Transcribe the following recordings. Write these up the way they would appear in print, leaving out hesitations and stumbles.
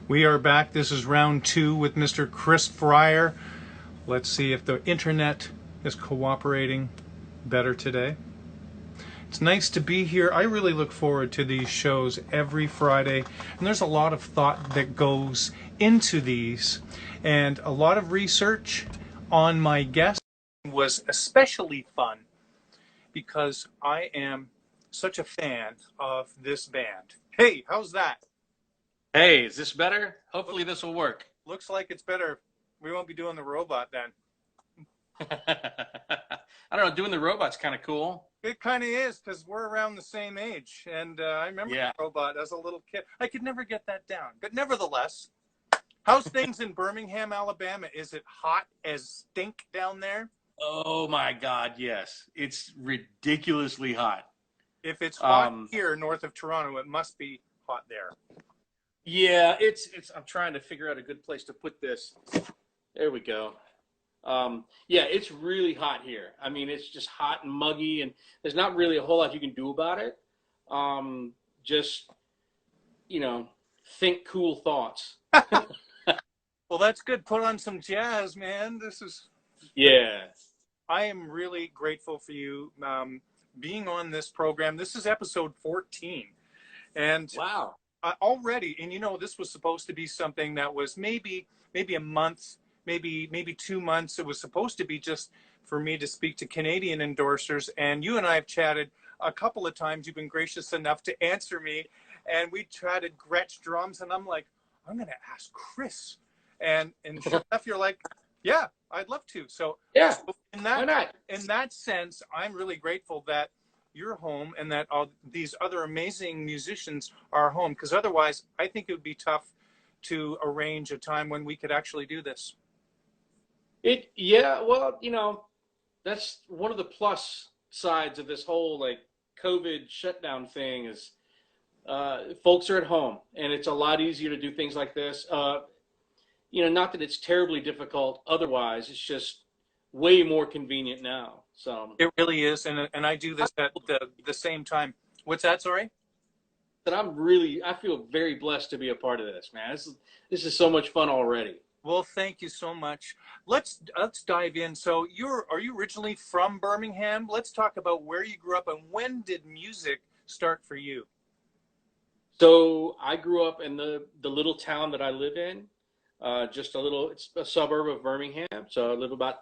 We are back. This is round two with Mr. Chris Fryar. Let's see if the internet is cooperating better today. It's nice to be here. I really look forward to these shows every Friday, and there's a lot of thought that goes into these, and a lot of research on my guest was especially fun because I am such a fan of this band. Hey, how's that? Hey, is this better? Hopefully this will work. Looks like it's better. We won't be doing the robot then. I don't know, doing the robot's kind of cool. It kind of is because we're around the same age. And I remember Yeah. the robot as a little kid. I could never get that down. But nevertheless, how's things in Birmingham, Alabama? Is it hot as stink down there? Oh my God, yes. It's ridiculously hot. If it's hot here north of Toronto, it must be hot there. Yeah, it's I'm trying to figure out a good place to put this. There we go. Yeah, it's really hot here. I mean, it's just hot and muggy, and there's not really a whole lot you can do about it. Just, think cool thoughts. Well, that's good. Put on some jazz, man. Yeah. I am really grateful for you being on this program. This is episode 14. And Wow. Already, and this was supposed to be something that was maybe a month, maybe 2 months. It was supposed to be just for me to speak to Canadian endorsers, and you and I have chatted a couple of times. You've been gracious enough to answer me, and we chatted Gretsch drums, and I'm like, I'm going to ask Chris, and sure enough, you're like, yeah, I'd love to. So Yeah, why not? in In that sense, I'm really grateful that you're home and that all these other amazing musicians are home, because otherwise I think it would be tough to arrange a time when we could actually do this. Yeah, well, that's one of the plus sides of this whole like COVID shutdown thing is folks are at home and it's a lot easier to do things like this. Not that it's terribly difficult otherwise, it's just way more convenient now. So It really is, and I do this at the same time. What's that? Sorry. that I feel very blessed to be a part of this, man. This is so much fun already. Well, thank you so much. Let's dive in. So are you originally from Birmingham? Let's talk about where you grew up and when did music start for you? So I grew up in the little town that I live in, it's a suburb of Birmingham. So I live about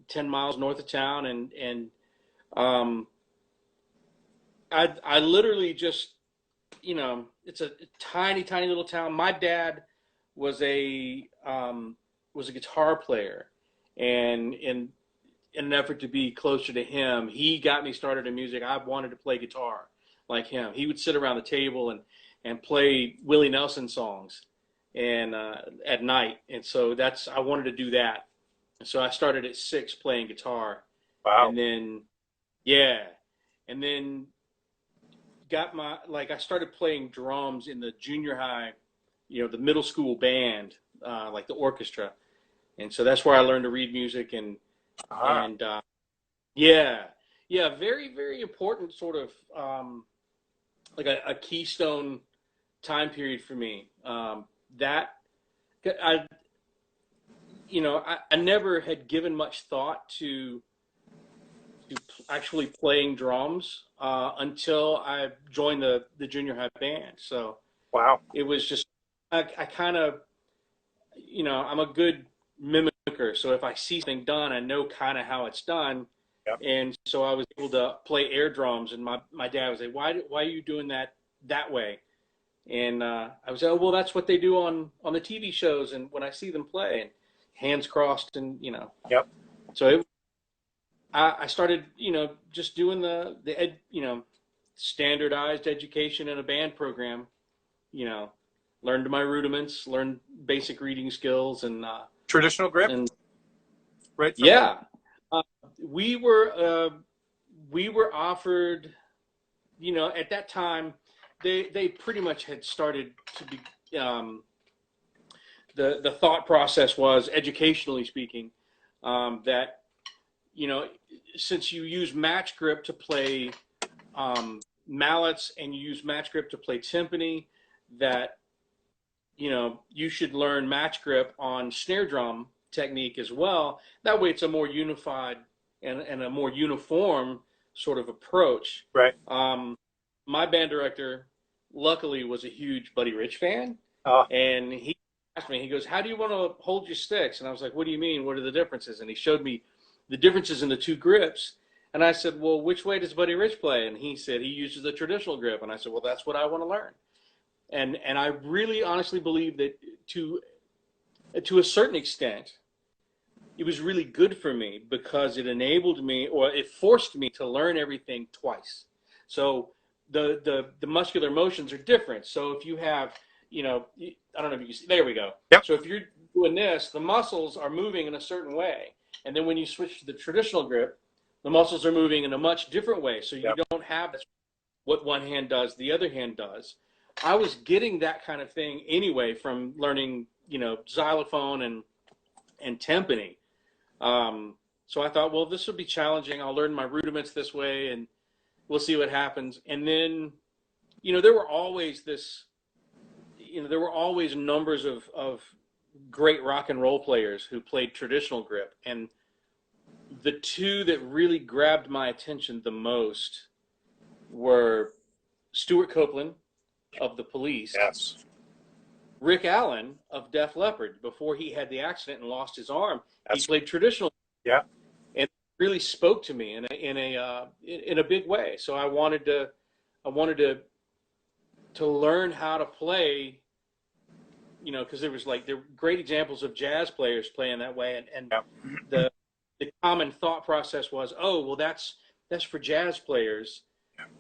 10 miles north of town, and um, I literally just, it's a tiny, tiny little town. My dad was a guitar player, and in an effort to be closer to him, he got me started in music. I wanted to play guitar like him. He would sit around the table and play Willie Nelson songs and at night, and so I wanted to do that. So I started at 6 playing guitar, Wow. and then yeah, and then I started playing drums in the junior high, the middle school band, like the orchestra, and so that's where I learned to read music and yeah, yeah, very very important sort of like a keystone time period for me. That I I never had given much thought to actually playing drums until I joined the junior high band. So Wow. it was just I kind of I'm a good mimicker. So if I see something done, I know kind of how it's done. Yep. And so I was able to play air drums, and my dad was like, why are you doing that way? And I was like, oh, well, that's what they do on the TV shows, and when I see them play, and hands crossed, and Yep. so I started, just doing standardized education in a band program, learned my rudiments, learned basic reading skills, and Traditional grip, and right? yeah, uh, we were offered, at that time, they pretty much had started to be, the thought process was, educationally speaking, that, since you use match grip to play mallets and you use match grip to play timpani, that you should learn match grip on snare drum technique as well. That way, it's a more unified and a more uniform sort of approach. Right. My band director, luckily, was a huge Buddy Rich fan, Oh, and he asked me, he goes, "How do you want to hold your sticks?" And I was like, "What do you mean? What are the differences?" And he showed me the differences in the two grips. And I said, "Well, which way does Buddy Rich play?" And he said he uses the traditional grip. And I said, "Well, that's what I want to learn." And I really honestly believe that to a certain extent, it was really good for me because it enabled me, or it forced me to learn everything twice. So the muscular motions are different. So if you have, I don't know if you can see, there we go. yep. So if you're doing this, the muscles are moving in a certain way. And then when you switch to the traditional grip, the muscles are moving in a much different way. So you Yep. don't have what one hand does, the other hand does. I was getting that kind of thing anyway from learning, xylophone and timpani. So I thought, well, this will be challenging. I'll learn my rudiments this way, and we'll see what happens. And then, there were always numbers of great rock and roll players who played traditional grip. And the two that really grabbed my attention the most were Stuart Copeland of the Police, Yes. Rick Allen of Def Leppard. Before he had the accident and lost his arm, he That's played traditional, yeah. and really spoke to me in a big way. So I wanted to learn how to play, because there were great examples of jazz players playing that way, and Yep. the common thought process was, oh, well, that's for jazz players.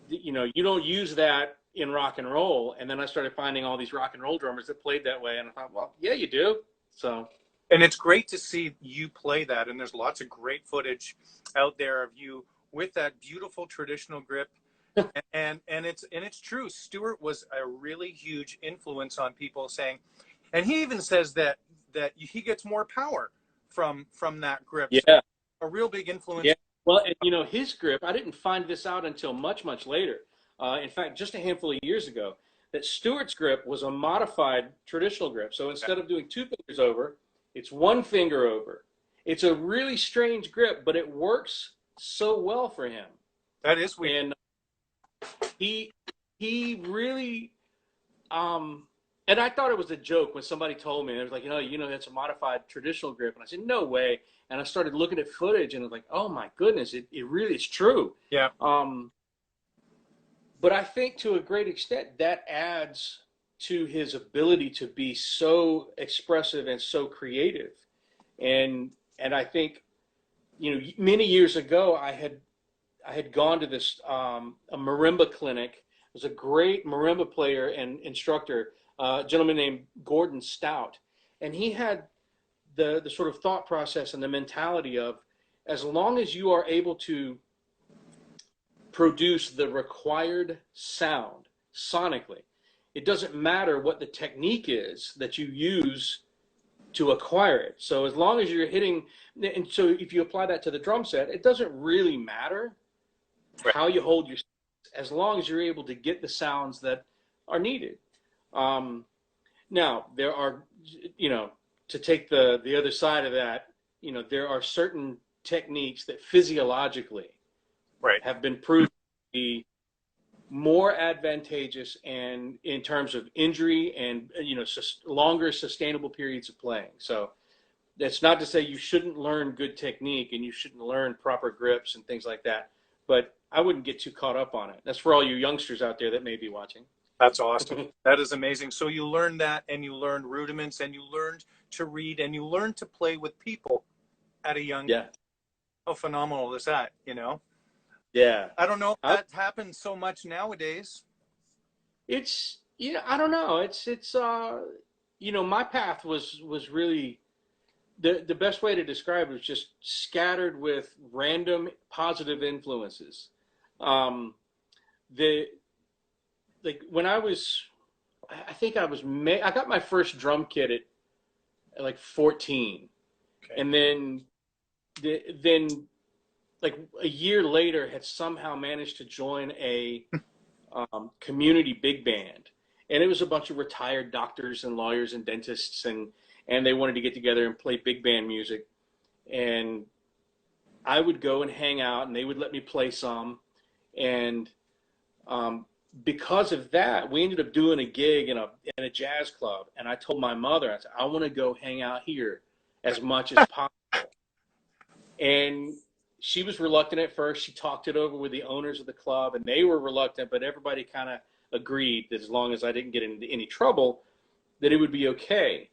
You don't use that in rock and roll. And then I started finding all these rock and roll drummers that played that way, and I thought, well, yeah, you do. So, And it's great to see you play that. And there's lots of great footage out there of you with that beautiful traditional grip. And it's true. Stewart was a really huge influence on people saying, and he even says that he gets more power from that grip. So yeah, a real big influence. yeah. Well, and his grip, I didn't find this out until much, much later. In fact, just a handful of years ago, that Stewart's grip was a modified traditional grip. So instead of doing two fingers over, it's one finger over. It's a really strange grip, but it works so well for him. That is weird. And he really, and I thought it was a joke when somebody told me. It was like, that's a modified traditional grip. And I said, no way. And I started looking at footage, and I was like, oh my goodness, it really is true. Yeah. But I think to a great extent that adds to his ability to be so expressive and so creative. And I think, many years ago I had gone to this a marimba clinic. It was a great marimba player and instructor, a gentleman named Gordon Stout, and he had the sort of thought process and the mentality of, as long as you are able to produce the required sound sonically, it doesn't matter what the technique is that you use to acquire it. So as long as you're hitting, and so if you apply that to the drum set, it doesn't really matter how you hold your, as long as you're able to get the sounds that are needed. Now there are, to take the other side of that, there are certain techniques that physiologically have been proven to be more advantageous and in terms of injury and longer sustainable periods of playing. So that's not to say you shouldn't learn good technique and you shouldn't learn proper grips and things like that, but I wouldn't get too caught up on it. That's for all you youngsters out there that may be watching. That's awesome. That is amazing. So you learned that, and you learned rudiments, and you learned to read, and you learned to play with people at a young age. How phenomenal is that, Yeah. I don't know if that happens so much nowadays. It's, I don't know. It's my path was really, the best way to describe it was just scattered with random positive influences. When I think I got my first drum kit at like 14. Okay. And then like a year later had somehow managed to join a community big band. and it was a bunch of retired doctors and lawyers and dentists, and they wanted to get together and play big band music. And I would go and hang out, and they would let me play some. And because of that, we ended up doing a gig in a jazz club. And I told my mother, I said, I want to go hang out here as much as possible. And she was reluctant at first. She talked it over with the owners of the club, and they were reluctant, but everybody kind of agreed that as long as I didn't get into any trouble, that it would be okay.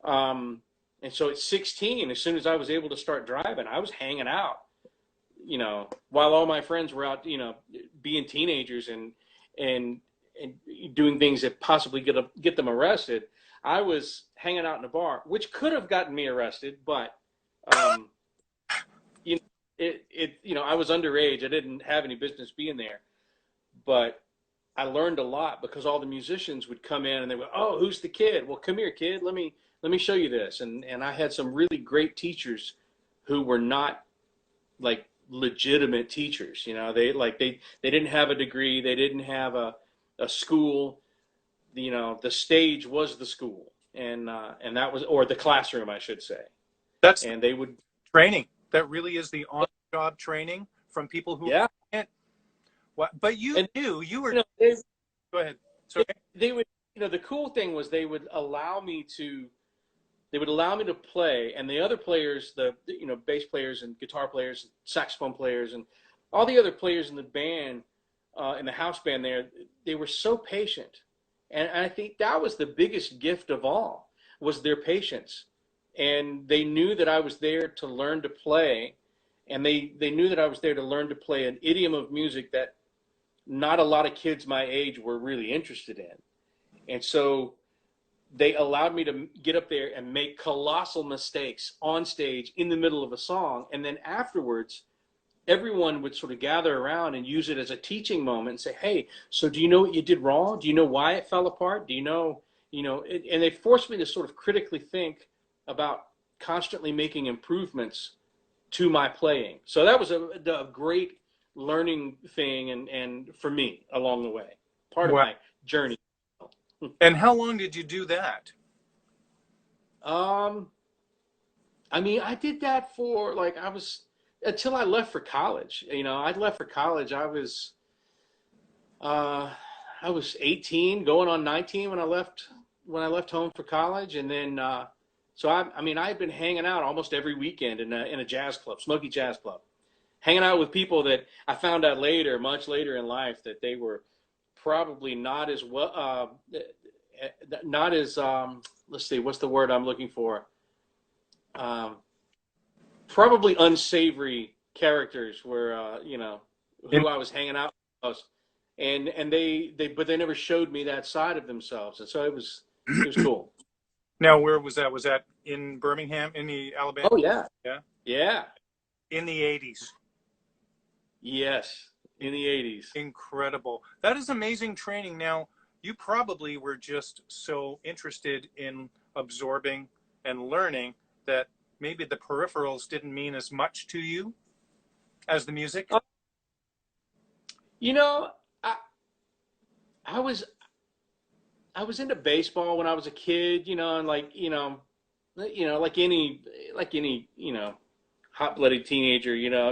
And so at 16, as soon as I was able to start driving, I was hanging out, while all my friends were out, being teenagers and doing things that possibly get them arrested. I was hanging out in a bar, which could have gotten me arrested, but I was underage. I didn't have any business being there, but I learned a lot because all the musicians would come in and they would, oh, who's the kid? Well, come here, kid. Let me show you this. And I had some really great teachers who were not like legitimate teachers. They didn't have a degree. They didn't have a school. The stage was the school, and that was, or the classroom, I should say. And they would training. That really is the on-job training from people who can't. What? But you knew you were. Go ahead. Sorry. They would. The cool thing was they would allow me to play, and the other players, the bass players and guitar players, saxophone players, and all the other players in the band, in the house band there, they were so patient, and I think that was the biggest gift of all, was their patience. And they knew that I was there to learn to play, and they knew that I was there to learn to play an idiom of music that not a lot of kids my age were really interested in. And so they allowed me to get up there and make colossal mistakes on stage in the middle of a song. And then afterwards, everyone would sort of gather around and use it as a teaching moment and say, hey, so do you know what you did wrong? Do you know why it fell apart? Do you know, and they forced me to sort of critically think about constantly making improvements to my playing. So that was a great learning thing, and for me along the way, part of my journey. And how long did you do that? I mean, I did that for until I left for college. I left for college. I was 18, going on 19 when I left home for college, and then so I had been hanging out almost every weekend in a jazz club, Smoky Jazz Club, hanging out with people that I found out later, much later in life, that they were probably not as well, let's see, what's the word I'm looking for? Probably unsavory characters were, who I was hanging out with, and but they never showed me that side of themselves, and so it was cool. Now, where was that? Was that in Birmingham, in the Alabama? Oh, yeah. Yeah? Yeah. In the 80s. Yes, in the 80s. Incredible. That is amazing training. Now, you probably were just so interested in absorbing and learning that maybe the peripherals didn't mean as much to you as the music? I was into baseball when I was a kid, and like any hot-blooded teenager, I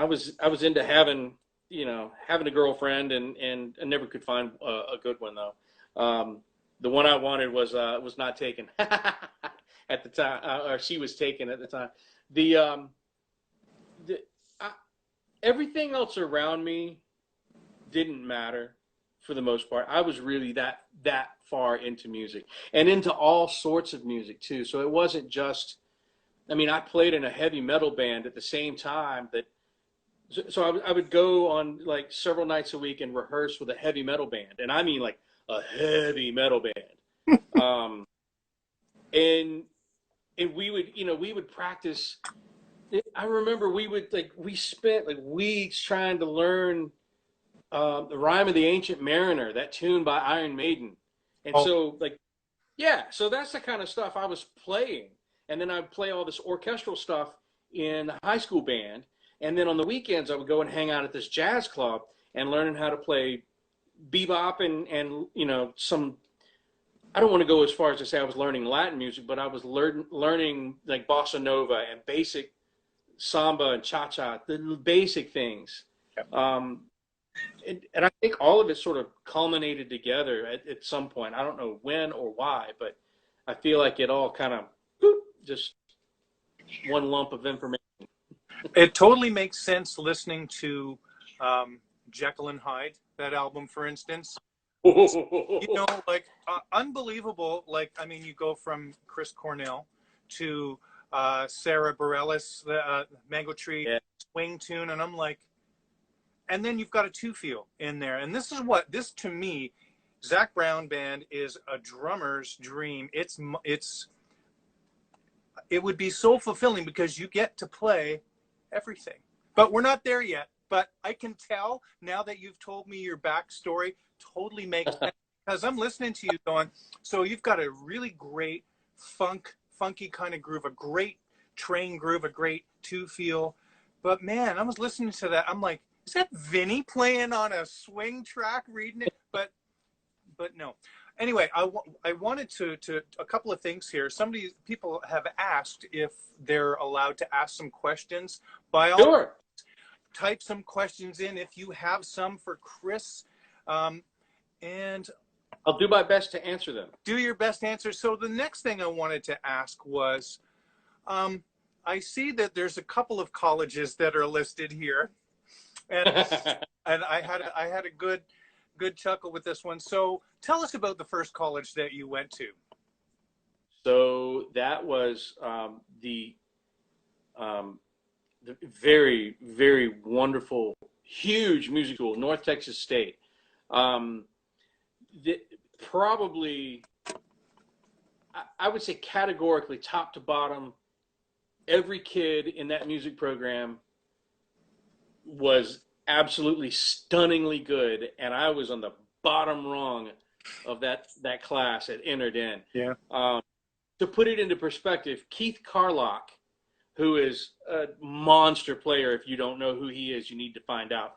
was I was into having a girlfriend, and I never could find a good one though. The one I wanted was not taken at the time, or she was taken at the time. Everything else around me didn't matter for the most part. I was really that far into music, and into all sorts of music too. So it wasn't just, I played in a heavy metal band at the same time so I would go on like several nights a week and rehearse with a heavy metal band. And I mean like a heavy metal band. And we would practice. I remember we spent like weeks trying to learn the Rhyme of the Ancient Mariner, that tune by Iron Maiden. And so that's the kind of stuff I was playing. And then I'd play all this orchestral stuff in the high school band. And then on the weekends, I would go and hang out at this jazz club and learning how to play bebop and some. I don't want to go as far as to say I was learning Latin music, but I was learning like bossa nova and basic samba and cha-cha, the basic things. Um, and I think all of it sort of culminated together at some point. I don't know when or why, but I feel like it all kind of just one lump of information. It totally makes sense listening to Jekyll and Hyde, that album, for instance. Like unbelievable. Like, I mean, you go from Chris Cornell to Sarah Bareilles, the Mango Tree swing tune, and I'm like, and then you've got a two feel in there, and this to me, Zach Brown Band is a drummer's dream. It would be so fulfilling because you get to play everything. But we're not there yet. But I can tell now that you've told me your backstory totally makes sense, because I'm listening to you going, so you've got a really great funky kind of groove, a great train groove, a great two feel. But man, I was listening to that. I'm like, is that Vinny playing on a swing track reading it? But no. Anyway, I wanted to a couple of things here. People have asked if they're allowed to ask some questions. By all Sure. Type some questions in if you have some for Chris, and I'll do my best to answer them. Do your best answer. So the next thing I wanted to ask was, I see that there's a couple of colleges that are listed here, and and I had a good chuckle with this one. So tell us about the first college that you went to. So that was the very, very wonderful, huge music school, North Texas State. Probably, I would say categorically, top to bottom, every kid in that music program was absolutely stunningly good, and I was on the bottom rung of that class that entered in. Yeah. To put it into perspective, Keith Carlock, who is a monster player. If you don't know who he is, you need to find out.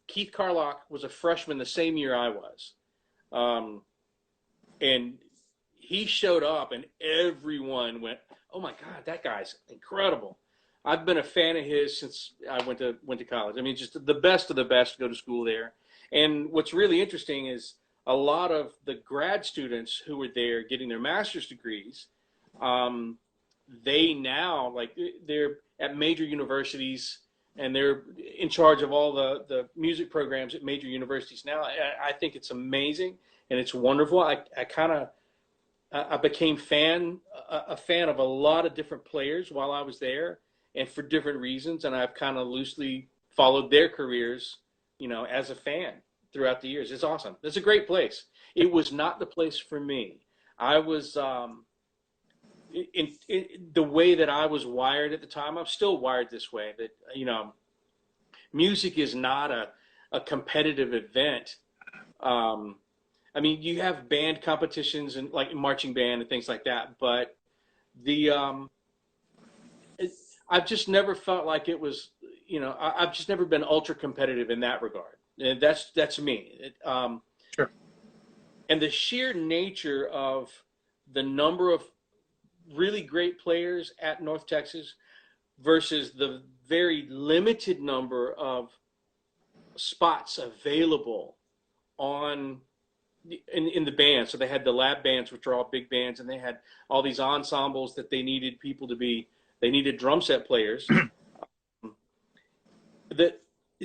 Keith Carlock was a freshman the same year I was. And he showed up and everyone went, oh my God, that guy's incredible. I've been a fan of his since I went to college. I mean, just the best of the best go to school there. And what's really interesting is a lot of the grad students who were there getting their master's degrees, they now, like, they're at major universities and they're in charge of all the music programs at major universities now. I think it's amazing and it's wonderful. I became a fan of a lot of different players while I was there, and for different reasons, and I've kind of loosely followed their careers, as a fan throughout the years. It's awesome. It's a great place. It was not the place for me. I was in the way that I was wired at the time. I'm still wired this way. That music is not a competitive event. I mean, you have band competitions and like marching band and things like that, but I've just never felt like it was, I've just never been ultra competitive in that regard. And that's me. Sure. And the sheer nature of the number of really great players at North Texas versus the very limited number of spots available in the band. So they had the lab bands, which are all big bands, and they had all these ensembles that they needed they needed drum set players.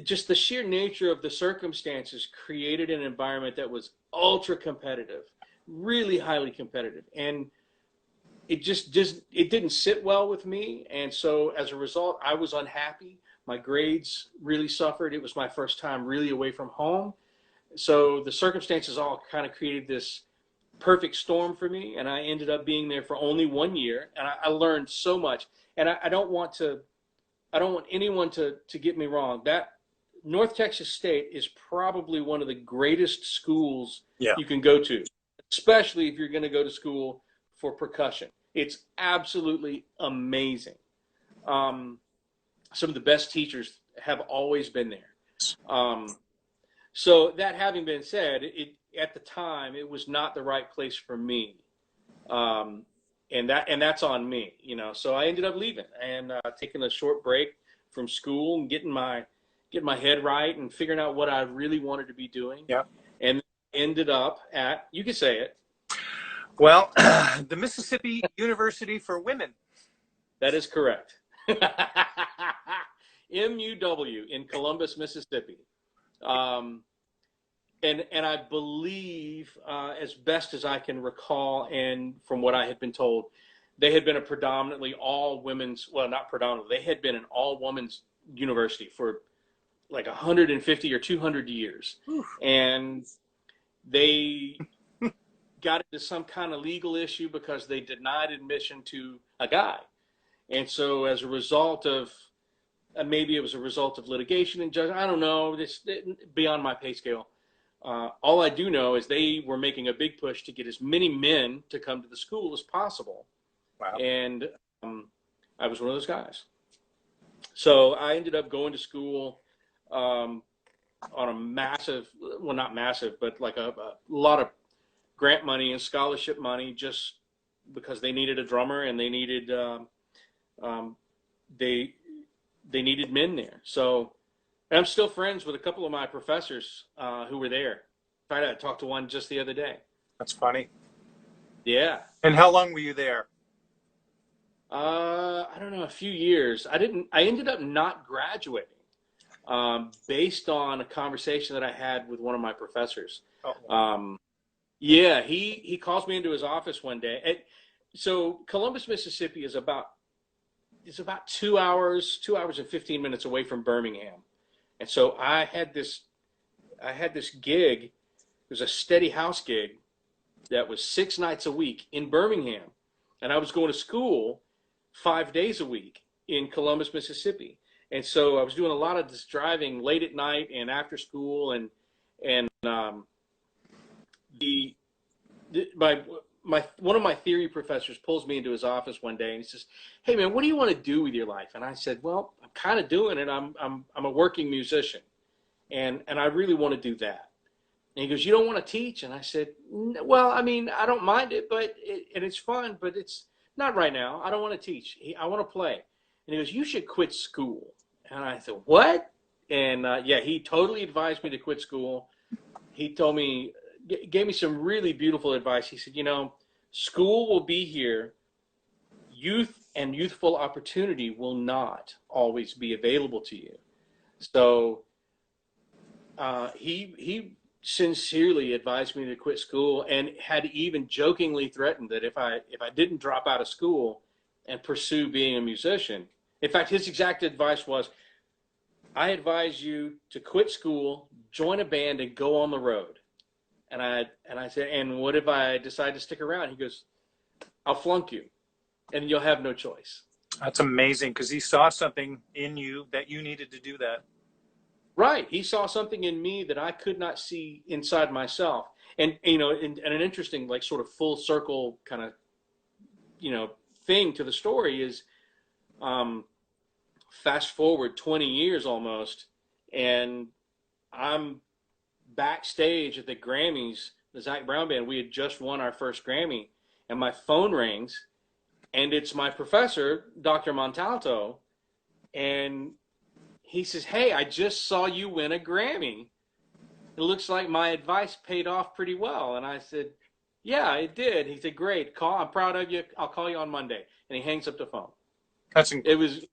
Just the sheer nature of the circumstances created an environment that was ultra competitive, really highly competitive. And it it didn't sit well with me. And so as a result, I was unhappy. My grades really suffered. It was my first time really away from home. So the circumstances all kind of created this perfect storm for me, and I ended up being there for only 1 year, and I learned so much. And I don't want anyone to get me wrong. That North Texas State is probably one of the greatest schools you can go to, especially if you're going to go to school for percussion. It's absolutely amazing. Some of the best teachers have always been there. So that having been said, at the time it was not the right place for me, um, and that's on me, you know. So I ended up leaving and taking a short break from school and getting my head right and figuring out what I really wanted to be doing, Yeah. and ended up at, you could say it. Well, the Mississippi University for Women. That is correct. MUW in Columbus, Mississippi. Um, and I believe, as best as I can recall, and from what I had been told, they had been a predominantly all women's, well, not predominantly, they had been an all women's university for like 150 or 200 years. Oof. And they got into some kind of legal issue because they denied admission to a guy. And so as a result of, maybe it was a result of litigation and judgment, I don't know, this beyond my pay scale. All I do know is they were making a big push to get as many men to come to the school as possible. Wow. And I was one of those guys. So I ended up going to school on a massive, well, not massive, but like a lot of grant money and scholarship money, just because they needed a drummer and they needed they needed men there. So, and I'm still friends with a couple of my professors who were there. In fact, I talked to one just the other day. That's funny. Yeah. And how long were you there? I don't know, a few years. I ended up not graduating based on a conversation that I had with one of my professors. Oh. Yeah, he calls me into his office one day. So Columbus, Mississippi is about 2 hours, 2 hours and 15 minutes away from Birmingham. And so I had this gig. It was a steady house gig that was 6 nights a week in Birmingham. And I was going to school 5 days a week in Columbus, Mississippi. And so I was doing a lot of this driving late at night and after school, and one of my theory professors pulls me into his office one day and he says, "Hey man, what do you want to do with your life?" And I said, "Well, I'm kind of doing it. I'm a working musician, and I really want to do that." And he goes, "You don't want to teach?" And I said, "Well, I mean, I don't mind it, and it's fun, but it's not right now. I don't want to teach. I want to play." And he goes, "You should quit school." And I said, "What?" And yeah, he totally advised me to quit school. He told me, gave me some really beautiful advice. He said, "You know, school will be here. Youth and youthful opportunity will not always be available to you." So he sincerely advised me to quit school, and had even jokingly threatened that if I didn't drop out of school and pursue being a musician, in fact, his exact advice was, "I advise you to quit school, join a band, and go on the road." And I said, "And what if I decide to stick around?" He goes, "I'll flunk you, and you'll have no choice." That's amazing, because he saw something in you that you needed to do that. Right. He saw something in me that I could not see inside myself. And, you know, and an interesting, like, sort of full circle kind of, you know, thing to the story is, fast forward 20 years almost, and I'm backstage at the Grammys, the Zac Brown Band. We had just won our first Grammy, and my phone rings, and it's my professor, Dr. Montalto, and he says, "Hey, I just saw you win a Grammy. It looks like my advice paid off pretty well." And I said, "Yeah, it did." He said, "Great, I'm proud of you. I'll call you on Monday." And he hangs up the phone. That's It was,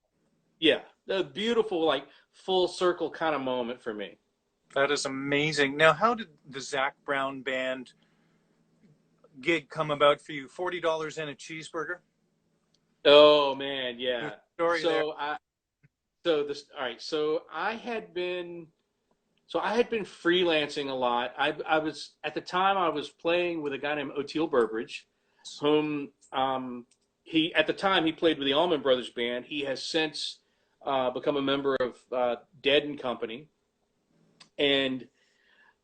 yeah, a beautiful, like, full circle kind of moment for me. That is amazing. Now, how did the Zac Brown Band gig come about for you? $40 and a cheeseburger? Oh man, yeah. Story there. All right. So I had been freelancing a lot. I was, at the time, I was playing with a guy named Oteil Burbridge, whom at the time he played with the Allman Brothers Band. He has since become a member of Dead and Company, and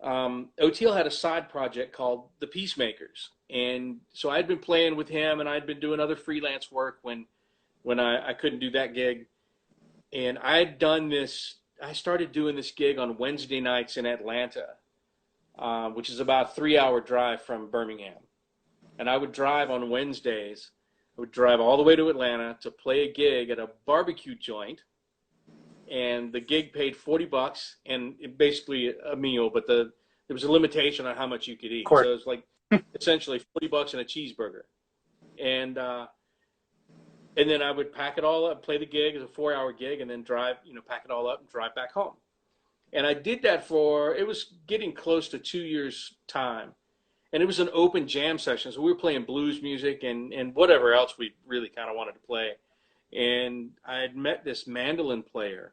Oteil had a side project called The Peacemakers, and so I'd been playing with him, and I'd been doing other freelance work when I couldn't do that gig. And I had done this I started doing this gig on Wednesday nights in Atlanta, which is about a 3-hour drive from Birmingham. And I would drive on Wednesdays. I would drive all the way to Atlanta to play a gig at a barbecue joint, and the gig paid $40 and basically a meal, but there was a limitation on how much you could Of eat. course. So it was like essentially $40 and a cheeseburger. And then I would pack it all up, play the gig as a 4-hour gig, and then drive, pack it all up and drive back home. And I did that it was getting close to 2 years' time. And it was an open jam session. So we were playing blues music and whatever else we really kind of wanted to play. And I had met this mandolin player.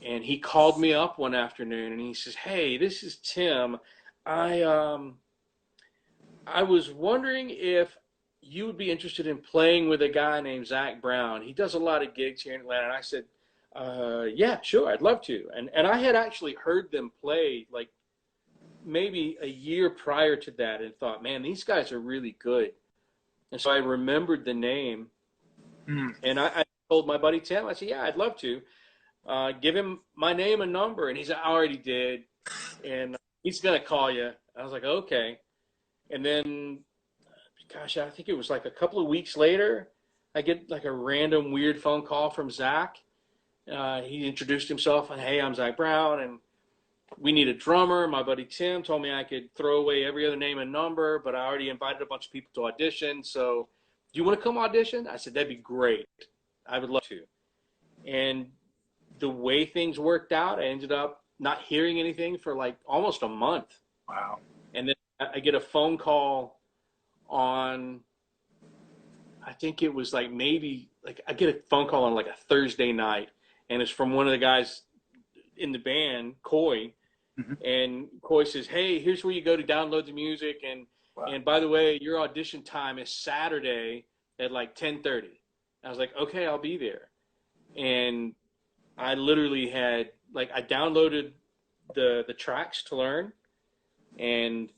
And he called me up one afternoon and he says, "Hey, this is Tim. I was wondering if you would be interested in playing with a guy named Zach Brown. He does a lot of gigs here in Atlanta." And I said, "Yeah, sure, I'd love to." And I had actually heard them play like maybe a year prior to that and thought, man, these guys are really good. And so I remembered the name. And I told my buddy Tim, I said, "Yeah, I'd love to. Give him my name and number." And he said, "I already did. And he's going to call you." I was like, "Okay." And then, gosh, I think it was like a couple of weeks later, I get like a random weird phone call from Zach. He introduced himself and, "Hey, I'm Zach Brown, and we need a drummer. My buddy Tim told me I could throw away every other name and number, but I already invited a bunch of people to audition. So do you want to come audition?" I said, "That'd be great. I would love to." And the way things worked out, I ended up not hearing anything for like almost a month. Wow. And then I get a phone call on, I think it was like maybe, like I get a phone call on like a Thursday night, and it's from one of the guys in the band, Coy. And Coy says, "Hey, here's where you go to download the music. And by the way, your audition time is Saturday at like 10:30. I was like, "Okay, I'll be there." And I literally had, like, I downloaded the tracks to learn. And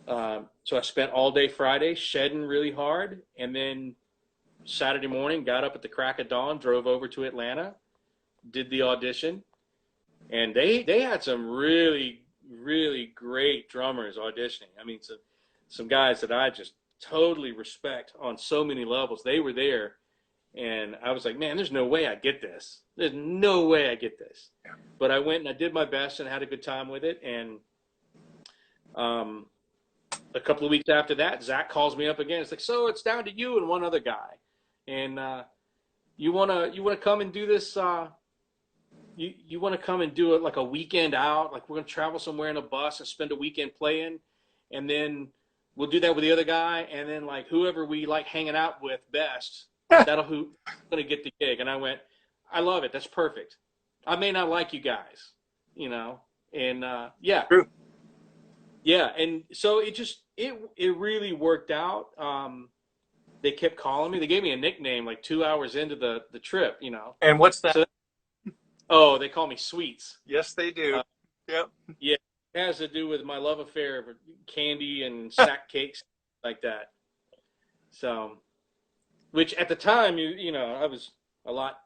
so I spent all day Friday shedding really hard. And then Saturday morning, got up at the crack of dawn, drove over to Atlanta, did the audition. And they had some really, really great drummers auditioning. I mean, some guys that I just totally respect on so many levels. They were there, and I was like, man, there's no way I get this. There's no way I get this. Yeah. But I went and I did my best and had a good time with it. And a couple of weeks after that, Zach calls me up again. It's like, "So it's down to you and one other guy, and you wanna come and do this." You want to come and do it like a weekend out, like we're going to travel somewhere in a bus and spend a weekend playing, and then we'll do that with the other guy, and then like whoever we like hanging out with best, that'll who's going to get the gig. And I went, "I love it. That's perfect. I may not like you guys, and yeah." True. Yeah, and so it really worked out. They kept calling me. They gave me a nickname like 2 hours into the trip, And what's that? So, oh, they call me Sweets. Yes, they do. Yep. Yeah, it has to do with my love affair with candy and snack cakes like that. So, which at the time, I was a lot.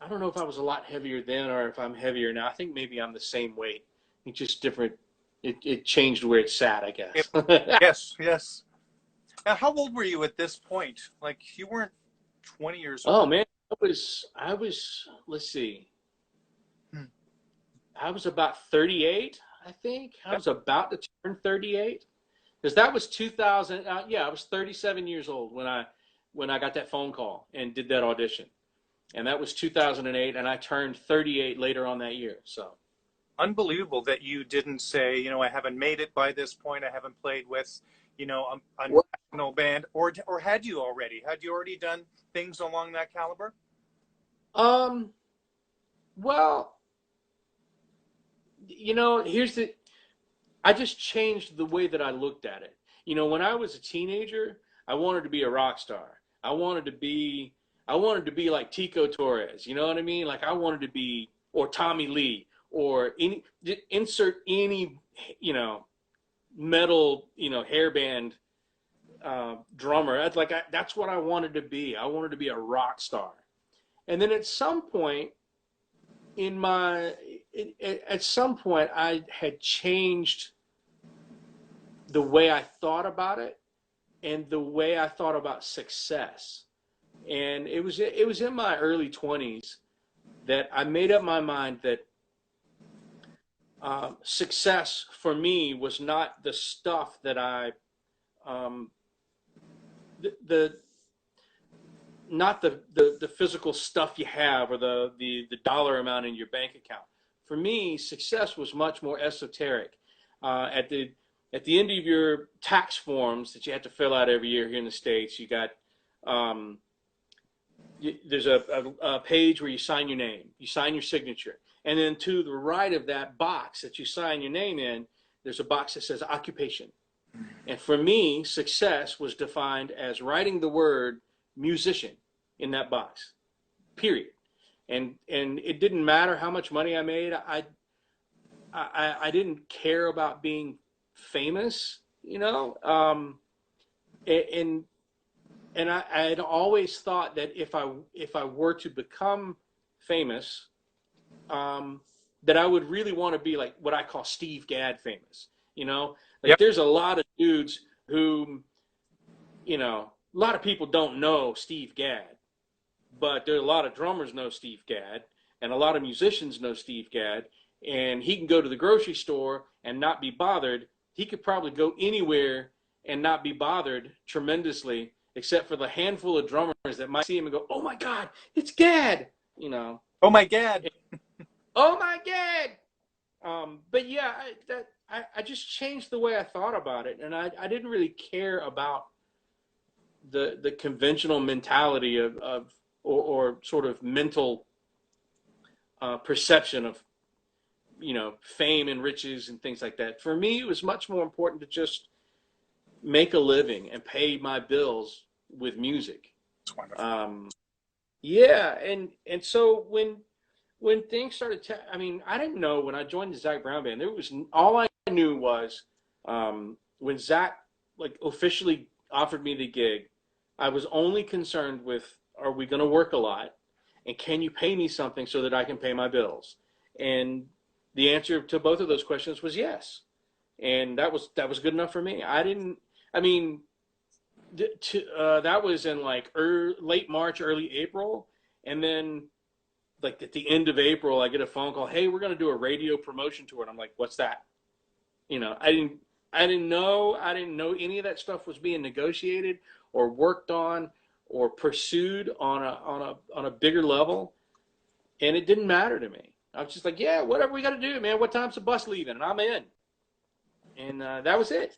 I don't know if I was a lot heavier then or if I'm heavier now. I think maybe I'm the same weight. It's just different. It changed where it sat, I guess. Yes, yes. Now, how old were you at this point? Like, you weren't 20 years old. Oh man, I was. Let's see. I was about 38, I think. I was about to turn 38, because that was 2000. Yeah, I was 37 years old when I got that phone call and did that audition, and that was 2008. And I turned 38 later on that year. So Unbelievable that you didn't say, I haven't made it by this point. I haven't played with, a national band, or had you already? Had you already done things along that caliber? Well. I just changed the way that I looked at it. When I was a teenager, I wanted to be a rock star. I wanted to be like Tico Torres. You know what I mean? Like I wanted to be, or Tommy Lee, or insert any, metal, hairband drummer. That's what I wanted to be. I wanted to be a rock star. And then at some point, in my at some point I had changed the way I thought about it and the way I thought about success. And it was in my early 20s that I made up my mind that success for me was not the stuff that um, the not the physical stuff you have or the dollar amount in your bank account. For me, success was much more esoteric. At the end of your tax forms that you have to fill out every year here in the States, you got um, there's a page where you sign your name, you sign your signature, and then to the right of that box that you sign your name in, there's a box that says occupation. And for me, success was defined as writing the word musician in that box, period. And it didn't matter how much money I made. I didn't care about being famous, you know. And I had always thought that if I were to become famous, um, that I would really want to be like what I call Steve Gadd famous. You know, like Yep. there's a lot of dudes who, a lot of people don't know Steve Gadd, but there are a lot of drummers know Steve Gadd, and a lot of musicians know Steve Gadd, and he can go to the grocery store and not be bothered. He could probably go anywhere and not be bothered tremendously, except for the handful of drummers that might see him and go, "Oh my God, it's Gadd!" You know, Oh my God. "Oh my God!" But yeah, I just changed the way I thought about it, and I didn't really care about the conventional mentality of or sort of mental perception of fame and riches and things like that. For me, it was much more important to just make a living and pay my bills with music. It's wonderful. Yeah, and so when things started, I mean, I didn't know when I joined the Zach Brown band. There was all I knew was when Zach like officially offered me the gig, I was only concerned with, are we going to work a lot, and can you pay me something so that I can pay my bills? And the answer to both of those questions was yes, and that was good enough for me. I didn't. I mean, that was in like late March, early April, and then like at the end of April, I get a phone call. Hey, we're going to do a radio promotion tour, and I'm like, what's that? I didn't know any of that stuff was being negotiated or worked on or pursued on a bigger level, and it didn't matter to me. I was just like, yeah, whatever we got to do, man. What time's the bus leaving? And I'm in, and that was it.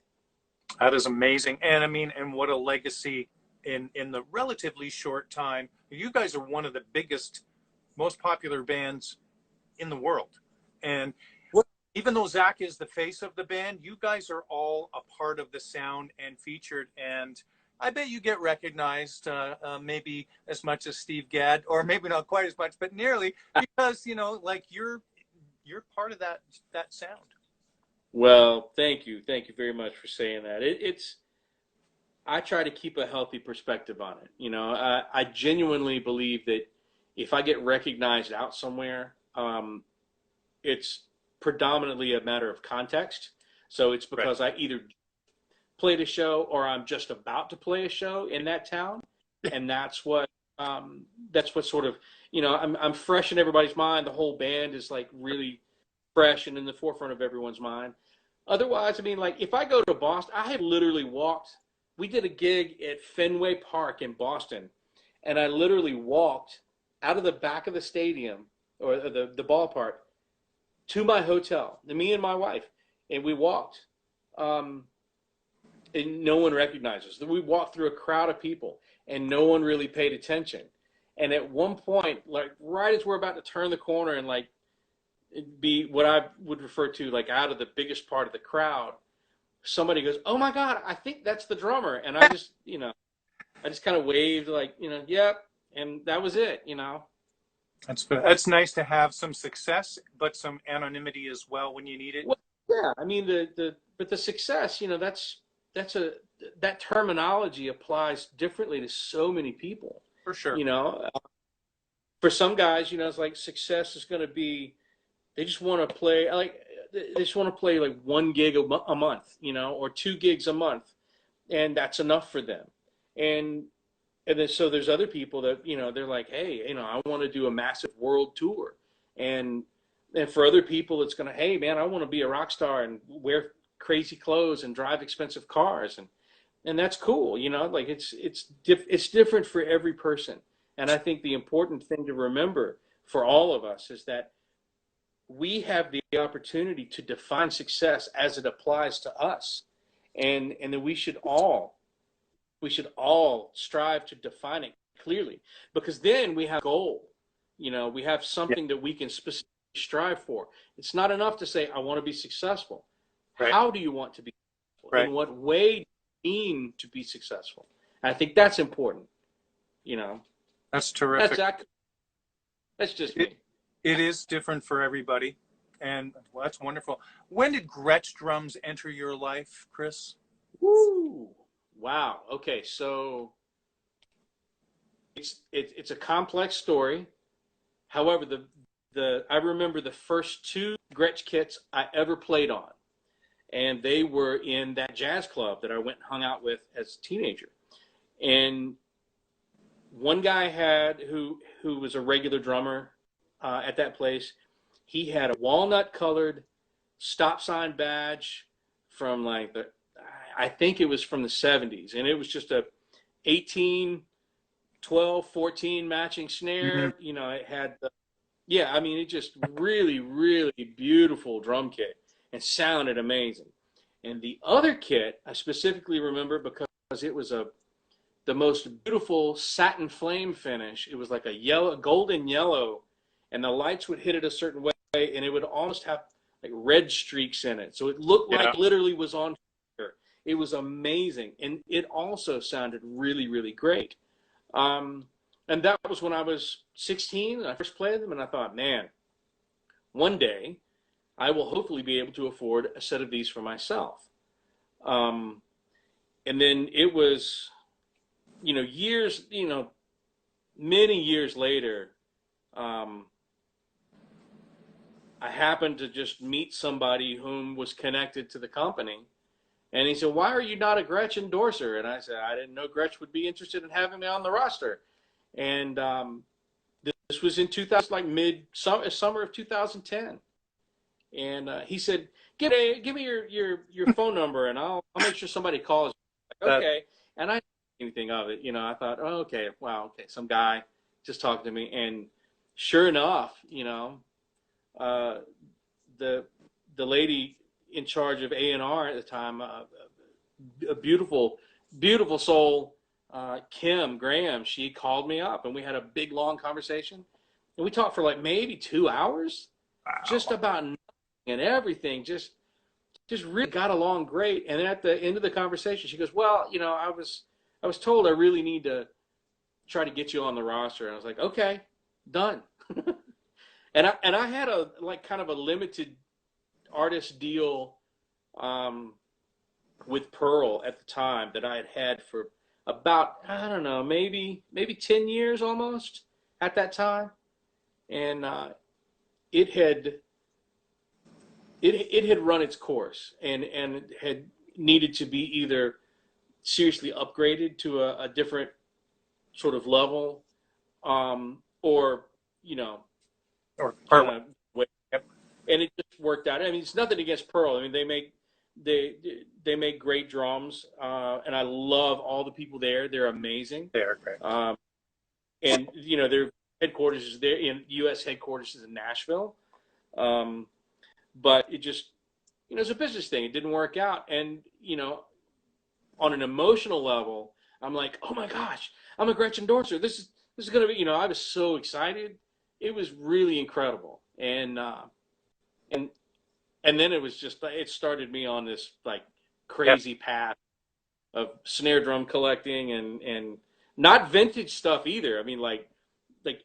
That is amazing. And I mean, and what a legacy in the relatively short time. You guys are one of the biggest, most popular bands in the world. And even though Zach is the face of the band, you guys are all a part of the sound and featured. And I bet you get recognized maybe as much as Steve Gadd, or maybe not quite as much, but nearly, because like you're part of that sound. Well, thank you very much for saying that. I try to keep a healthy perspective on it. I genuinely believe that if I get recognized out somewhere, it's predominantly a matter of context. So it's Right. because I either played a show or I'm just about to play a show in that town, and that's what sort of I'm fresh in everybody's mind. The whole band is like really fresh and in the forefront of everyone's mind. Otherwise, I mean, like if I go to Boston, I have literally walked. We did a gig at Fenway Park in Boston, and I literally walked out of the back of the stadium or the ballpark to my hotel, me and my wife, and we walked. Um, and no one recognized us. We walked through a crowd of people, and no one really paid attention. And at one point, like right as we're about to turn the corner and like be what I would refer to like out of the biggest part of the crowd, somebody goes, "Oh my God, I think that's the drummer." And I just kind of waved like, yep, and that was it. That's nice to have some success, but some anonymity as well when you need it. Well, yeah, I mean but the success, that's a that terminology applies differently to so many people. For sure. You know, for some guys, you know, it's like success is going to be, they just want to play, like, they just want to play like 1 gig a month, you know, or 2 gigs a month. And that's enough for them. And, and then, so there's other people that, you know, they're like, hey, you know, I want to do a massive world tour. And, and for other people, it's going to, hey, man, I want to be a rock star and wear crazy clothes and drive expensive cars. And that's cool, you know, like it's different for every person. And I think the important thing to remember for all of us is that we have the opportunity to define success as it applies to us, and that we should all strive to define it clearly, because then we have a goal. You know, we have Yeah. something that we can specifically strive for. It's not enough to say I want to be successful. Right. How do you want to be successful? Right. In what way do you mean to be successful? And I think that's important. You know, That's terrific. that's just me. It is different for everybody, and well, that's wonderful. When did Gretsch drums enter your life, Chris? Woo! Wow. Okay, so it's a complex story. However, I remember the first 2 Gretsch kits I ever played on, and they were in that jazz club that I went and hung out with as a teenager. And one guy who was a regular drummer at that place. He had a walnut colored stop sign badge from like I think it was from the 70s, and it was just a 18, 12, 14 matching snare. Mm-hmm. You know, it had yeah, I mean, it just really, really beautiful drum kit and sounded amazing. And the other kit I specifically remember because it was the most beautiful satin flame finish. It was like a yellow, golden yellow, and the lights would hit it a certain way, and it would almost have like red streaks in it. So it looked like literally was on fire. It was amazing, and it also sounded really, really great. And that was when I was 16, and I first played them, and I thought, man, one day I will hopefully be able to afford a set of these for myself. And then it was, you know, years, you know, many years later, I happened to just meet somebody whom was connected to the company. And he said, why are you not a Gretsch endorser? And I said, I didn't know Gretsch would be interested in having me on the roster. And this was in 2000, like summer of 2010. And he said, give me your phone number, and I'll make sure somebody calls you. Like, okay. And I didn't think anything of it. You know, I thought, oh, okay, wow, okay, some guy just talking to me. And sure enough, you know, the lady in charge of A&R at the time, a beautiful, beautiful soul, Kim Graham, she called me up, and we had a big, long conversation. And we talked for like maybe 2 hours, just about nothing and everything, just really got along great. And then at the end of the conversation, she goes, well, you know, I was told I really need to try to get you on the roster. And I was like, okay, done. And I had a like kind of a limited artist deal with Pearl at the time that I had for about, I don't know, maybe 10 years almost at that time. And it had run its course, and had needed to be either seriously upgraded to a different sort of level, or, you know, Or kind of way. Yep. And it just worked out. I mean, it's nothing against Pearl. I mean, they make great drums, and I love all the people there. They're amazing. They are great. And you know, their headquarters is there, in U.S. headquarters is in Nashville. But it just, you know, it's a business thing. It didn't work out. And, you know, on an emotional level, I'm like, oh my gosh, I'm a Gretsch endorser. This is going to be, you know, I was so excited. It was really incredible. And then it was just, it started me on this like crazy path of snare drum collecting, and not vintage stuff either. I mean, like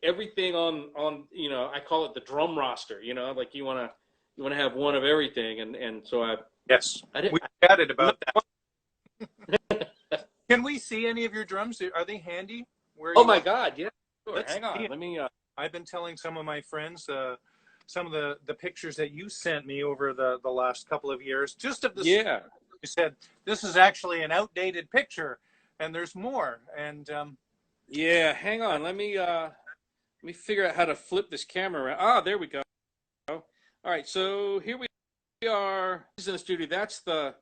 everything on, you know, I call it the drum roster, you know, like you want to have one of everything. And so we chatted about that. Can we see any of your drums? Are they handy? Oh my God. Yeah. Sure. Hang on. See. Let me, I've been telling some of my friends some of the pictures that you sent me over the last couple of years, just of the. Yeah. You said this is actually an outdated picture, and there's more. And Yeah, hang on. Let me figure out how to flip this camera around. Ah, there we go. All right, so here we are. This is in the studio. That's the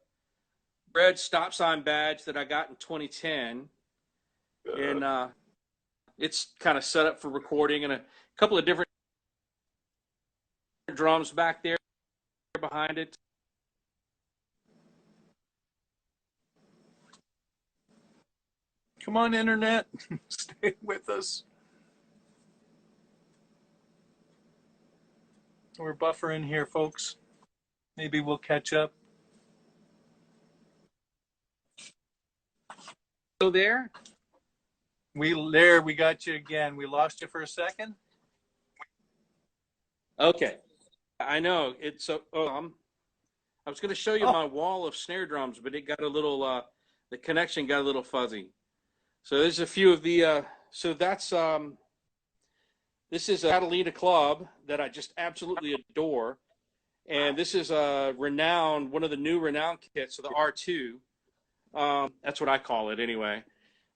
red stop sign badge that I got in 2010, and it's kind of set up for recording, and a couple of different drums back there behind it. come on, internet, stay with us. We're buffering here, folks. Maybe we'll catch up. So there. We got you again. We lost you for a second. Okay, I know it's so. I was going to show you Oh, my wall of snare drums, but it got a little. The connection got a little fuzzy. So there's a few of the. So that's this is a Catalina club that I just absolutely adore, and this is a renowned one of the new renowned kits, so the R2. That's what I call it anyway.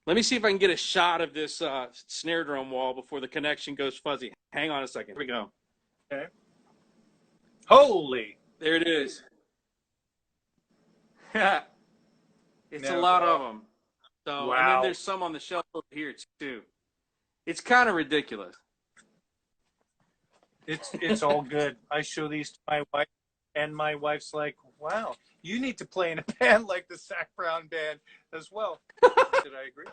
Let me see if I can get a shot of this snare drum wall before the connection goes fuzzy. Hang on a second. Here we go. okay. Holy. There it is. It's a No, lot of them. So, and then wow. there's some on the shelf over here too. It's kind of ridiculous. It's all good. I show these to my wife, and my wife's like, "Wow, you need to play in a band like the Sac Brown Band as well." Did I agree?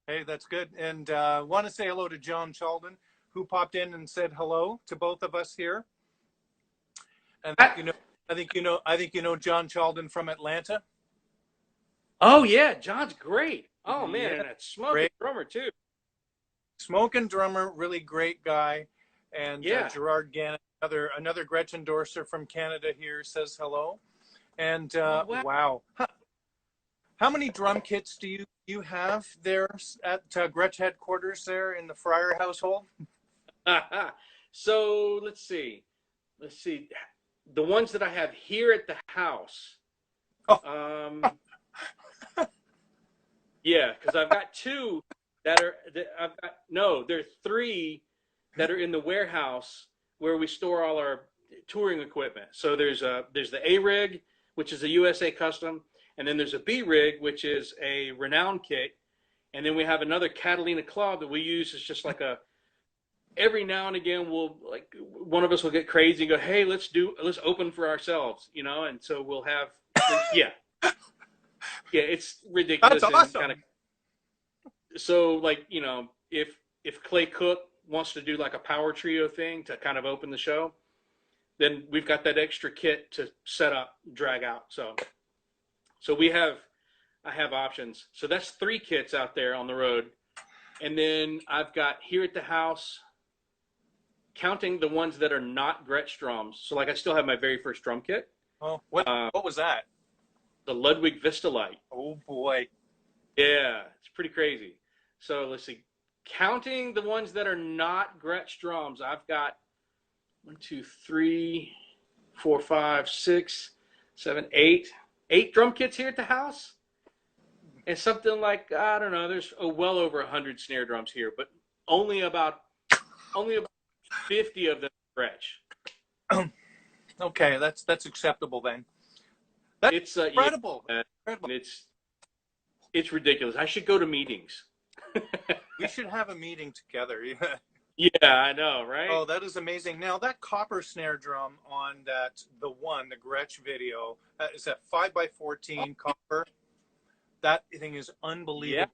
Hey, that's good. And want to say hello to John Chalden, who popped in and said hello to both of us here. And I think you know John Chalden from Atlanta. Oh yeah, John's great. Oh man, Yeah, and that smoking great. drummer too. Smoking drummer, really great guy. And Yeah. Gerard Gannon, another Gretsch endorser from Canada here, says hello. And Oh wow. wow, how many drum kits do you have there at Gretsch headquarters there in the Fryar household? So let's see. Let's see. The ones that I have here at the house. Oh, Yeah, because I've got two that are. I've got no. There are three that are in the warehouse where we store all our touring equipment. So there's the A rig, which is a USA custom, and then there's a B rig, which is a renowned kit, and then we have another Catalina club that we use as just like a. Every now and again, we'll like one of us will get crazy and go, "Hey, let's open for ourselves," and so we'll have, yeah, yeah, it's that's ridiculous and kind of awesome. so like if Clay Cook wants to do like a power trio thing to kind of open the show, then we've got that extra kit to set up, drag out. So I have options. So that's three kits out there on the road, and then I've got here at the house, counting the ones that are not Gretsch drums. So like I still have my very first drum kit, Oh, uh, what was that? the Ludwig Vistalite. Oh boy. Yeah, it's pretty crazy. So let's see. Counting the ones that are not Gretsch drums, I've got 1, 2, 3, 4, 5, 6, 7, 8 drum kits here at the house, and something like I don't know. There's well over 100 snare drums here, but only about 50 of them Gretsch. Okay, that's acceptable then. That's It's incredible. yeah, Incredible. it's ridiculous. I should go to meetings. We should have a meeting together. Yeah. Yeah, I know, right? Oh, that is amazing. Now that copper snare drum on the Gretsch video, is that 5x14 copper? That thing is Yeah. unbelievable.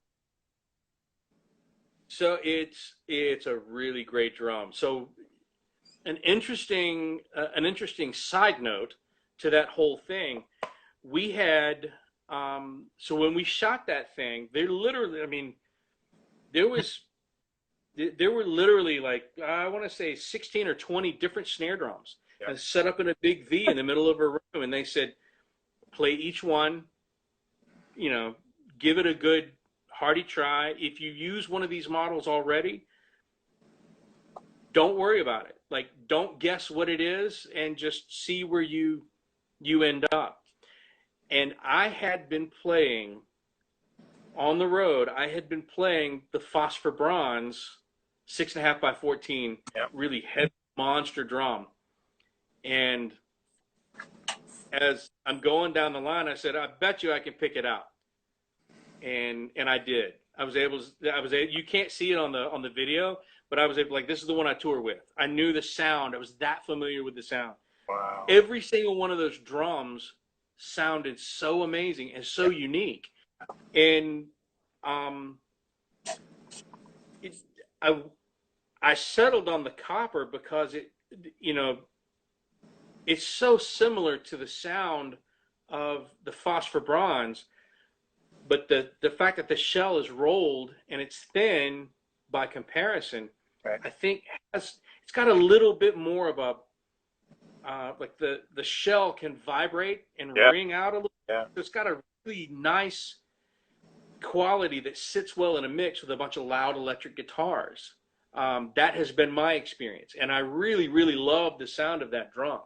So it's a really great drum. So an interesting side note to that whole thing, we had so when we shot that thing, they literally, I mean, there was there were literally like I want to say 16 or 20 different snare drums Yeah. and set up in a big V in the middle of a room, and they said play each one, give it a good hearty try. If you use one of these models already, don't worry about it. Like, don't guess what it is, and just see where you end up. And I had been playing on the road. I had been playing the Phosphor Bronze 6.5 by 14, Yep. really heavy monster drum. And as I'm going down the line, I said, I bet you I can pick it out. And I did. I was able, you can't see it on the video, but I was able, like, this is the one I tour with. I knew the sound. I was that familiar with the sound. Wow. Every single one of those drums sounded so amazing and so unique. And it, I settled on the copper because it's so similar to the sound of the Phosphor Bronze, but the fact that the shell is rolled and it's thin by comparison, Right. I think it's got a little bit more of a like the shell can vibrate and ring out a little. Yeah. It's got a really nice quality that sits well in a mix with a bunch of loud electric guitars. That has been my experience, and I really, really love the sound of that drum.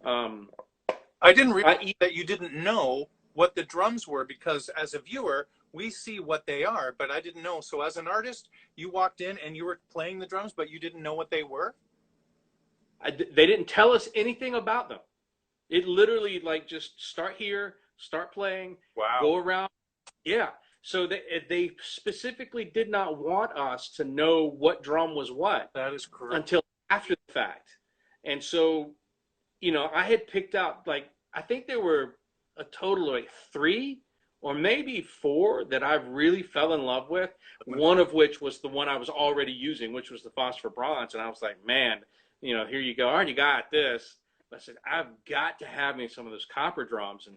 I didn't realize that you didn't know what the drums were, because as a viewer, we see what they are, but I didn't know. So as an artist, you walked in and you were playing the drums, but you didn't know what they were? They didn't tell us anything about them. It literally, like, just start here, start playing, Wow. go around. Yeah. So they specifically did not want us to know what drum was what. That is correct. Until after the fact. And so, I had picked out, like, I think there were a total of like 3 or maybe 4 that I really fell in love with. One of which was the one I was already using, which was the Phosphor Bronze. And I was like, man, here you go. I already got this. I said, I've got to have me some of those copper drums.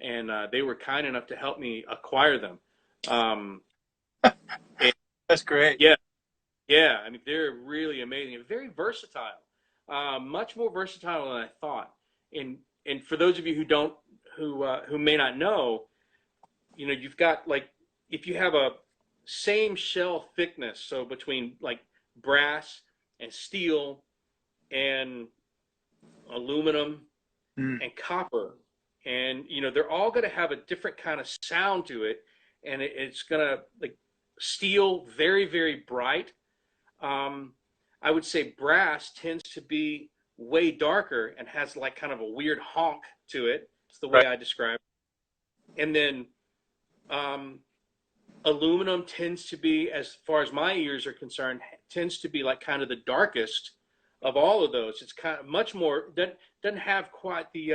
And they were kind enough to help me acquire them. That's great. Yeah. Yeah. I mean, they're really amazing and very versatile. Much more versatile than I thought. And for those of you who may not know, you've got, like, if you have a same shell thickness, so between like brass and steel and aluminum and copper, and they're all going to have a different kind of sound to it, and it's going to, like, steel, very, very bright. I would say brass tends to be way darker and has, like, kind of a weird honk to it. It's the way I describe it. And then aluminum tends to be, as far as my ears are concerned, tends to be like kind of the darkest of all of those. It's kind of much more, doesn't have quite the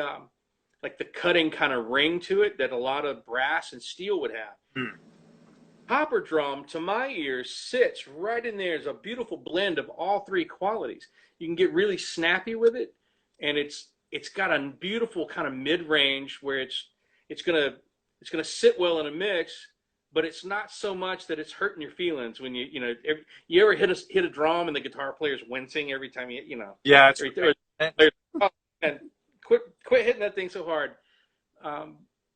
like the cutting kind of ring to it that a lot of brass and steel would have. Copper drum, to my ears, sits right in there as a beautiful blend of all 3 qualities. You can get really snappy with it, and it's got a beautiful kind of mid-range where it's gonna sit well in a mix, but it's not so much that it's hurting your feelings when you ever hit a drum and the guitar player's wincing every time Yeah, it's great. And quit hitting that thing so hard.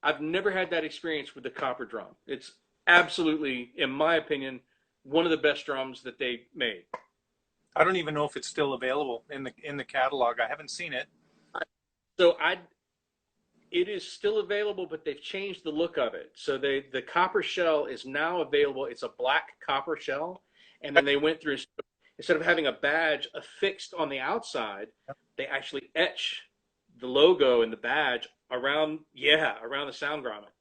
I've never had that experience with the copper drum. It's absolutely, in my opinion, one of the best drums that they made. I don't even know if it's still available in the catalog. I haven't seen it. It is still available, but they've changed the look of it. So the copper shell is now available. It's a black copper shell, and then they went through, instead of having a badge affixed on the outside, they actually etch the logo and the badge around the sound grommet,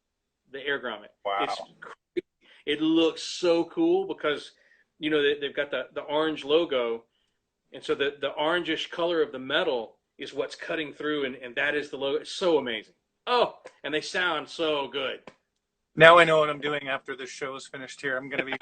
the air grommet. Wow. It looks so cool because they've got the orange logo, and so the orangish color of the metal is what's cutting through, and that is the logo. It's so amazing. Oh, and they sound so good. Now I know what I'm doing after this show is finished here. I'm going to be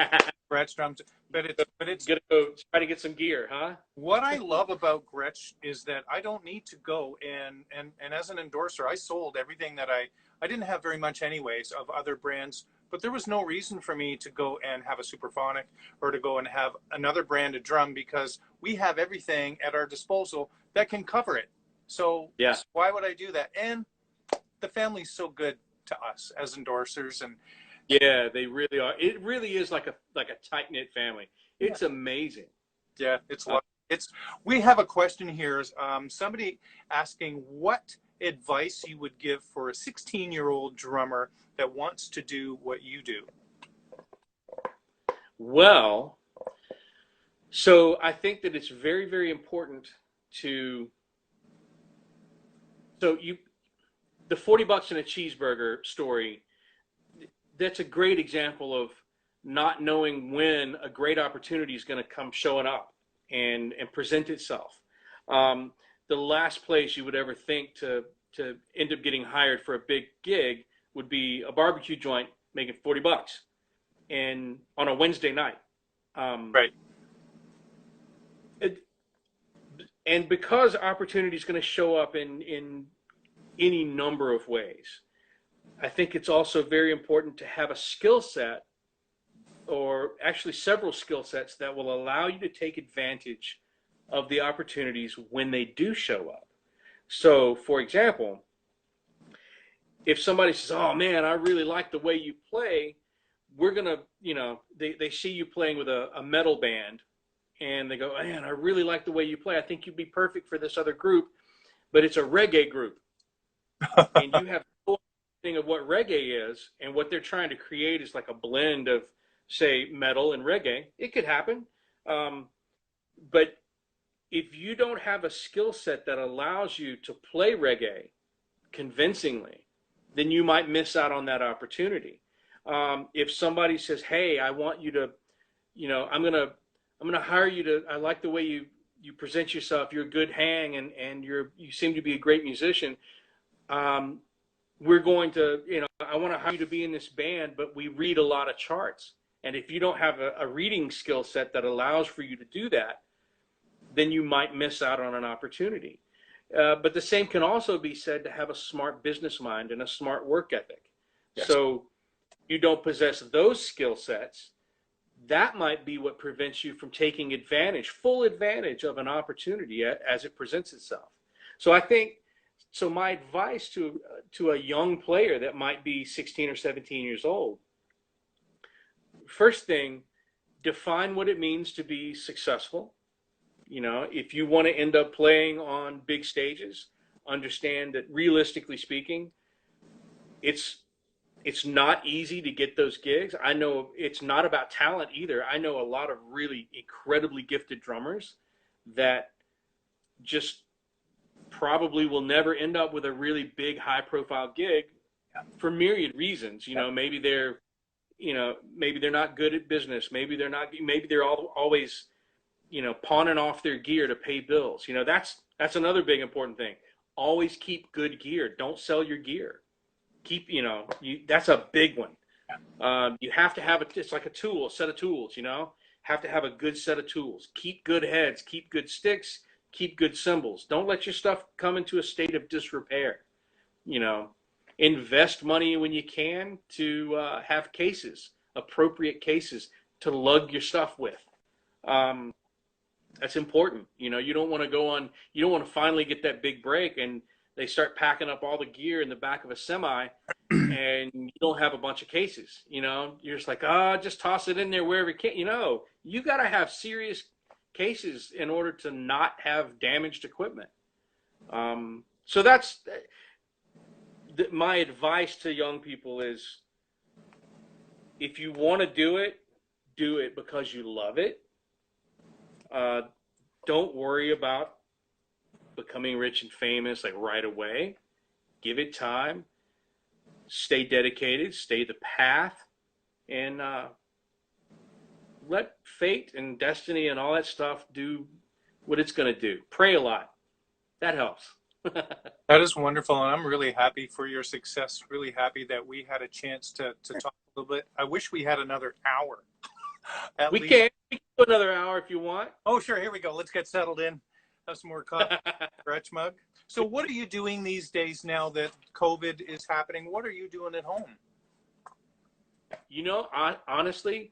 Gretsch drums, but it's gonna go try to get some gear, huh? What I love about Gretsch is that I don't need to go and as an endorser, I sold everything that I didn't have very much anyways of other brands, but there was no reason for me to go and have a Superphonic or to go and have another brand of drum, because we have everything at our disposal that can cover it. So why would I do that? And the family's so good to us as endorsers, and yeah, they really are. It really is like a tight-knit family. It's amazing. Yeah, it's a lot. It's we have a question here. Somebody asking what advice you would give for a 16-year-old drummer that wants to do what you do. Well, so I think that it's very, very important to, so you, the 40 bucks and a cheeseburger story, that's a great example of not knowing when a great opportunity is going to come showing up and present itself. Um, the last place you would ever think to end up getting hired for a big gig would be a barbecue joint making 40 bucks and on a Wednesday night. Um, Right. it, and because opportunity is going to show up in any number of ways, I think it's also very important to have a skill set, or actually several skill sets, that will allow you to take advantage of the opportunities when they do show up. So, for example, if somebody says, "Oh man, I really like the way you play," we're gonna, they see you playing with a metal band, and they go, "Man, I really like the way you play. I think you'd be perfect for this other group, but it's a reggae group," and you have no thing of what reggae is, and what they're trying to create is like a blend of, say, metal and reggae. It could happen, um, but if you don't have a skill set that allows you to play reggae convincingly, then you might miss out on that opportunity. If somebody says, "Hey, I want you to, I'm gonna hire you to. I like the way you present yourself. You're a good hang, and you seem to be a great musician. Um, we're going to, I want to hire you to be in this band, but we read a lot of charts. And if you don't have a reading skill set that allows for you to do that, then you might miss out on an opportunity." But the same can also be said to have a smart business mind and a smart work ethic. Yes. So you don't possess those skill sets, that might be what prevents you from taking advantage, full advantage of an opportunity as it presents itself. So I think, so my advice to a young player that might be 16 or 17 years old, first thing, define what it means to be successful. If you want to end up playing on big stages, understand that realistically speaking, it's it's not easy to get those gigs. I know it's not about talent either. I know a lot of really incredibly gifted drummers that just probably will never end up with a really big high profile gig for myriad reasons. Maybe they're not good at business. Maybe they're always, pawning off their gear to pay bills. That's another big important thing. Always keep good gear. Don't sell your gear. That's a big one. You have to have it's like a set of tools. Have to have a good set of tools. Keep good heads. Keep good sticks. Keep good cymbals. Don't let your stuff come into a state of disrepair. Invest money when you can to have cases, appropriate cases to lug your stuff with. That's important. You don't want to you don't want to finally get that big break and they start packing up all the gear in the back of a semi and you don't have a bunch of cases. You're just like, just toss it in there wherever you can. You got to have serious cases in order to not have damaged equipment. So that's my advice to young people is, if you want to do it because you love it. Don't worry about becoming rich and famous like right away. Give it time. Stay dedicated. Stay the path, and let fate and destiny and all that stuff do what it's going to do. Pray a lot. That helps. That is wonderful, and I'm really happy for your success. Really happy that we had a chance to talk a little bit. I wish we had another hour. We can do another hour if you want. Oh, sure. Here we go. Let's get settled in. Have some more coffee. Gretsch mug. So what are you doing these days now that COVID is happening? What are you doing at home? Honestly,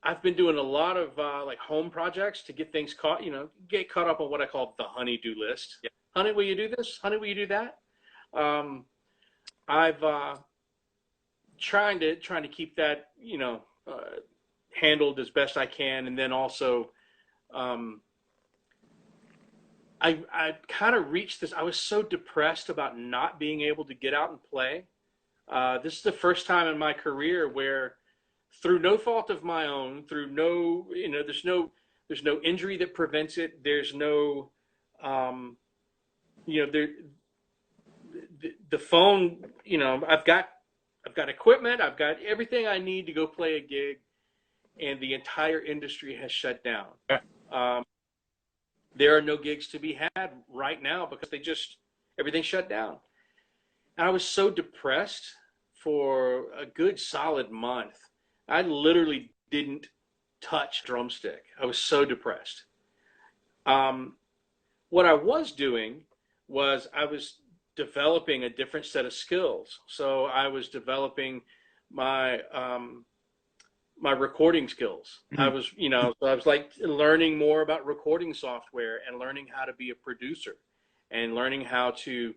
I've been doing a lot of like home projects to get things get caught up on what I call the honey-do list. Yeah. Honey, will you do this? Honey, will you do that? I've trying to keep that handled as best I can. And then also, um, I kind of reached this. I was so depressed about not being able to get out and play. This is the first time in my career where, through no fault of my own, through no, there's no injury that prevents it. There's no, um, you know, there, the phone, I've got equipment, I've got everything I need to go play a gig, and the entire industry has shut down. Yeah. Um, there are no gigs to be had right now because everything shut down. And I was so depressed for a good solid month. I literally didn't touch drumstick. I was so depressed. Um, what I was doing was I was developing a different set of skills. So I was developing my my recording skills. I Mhm. was, so I was like learning more about recording software and learning how to be a producer and learning how to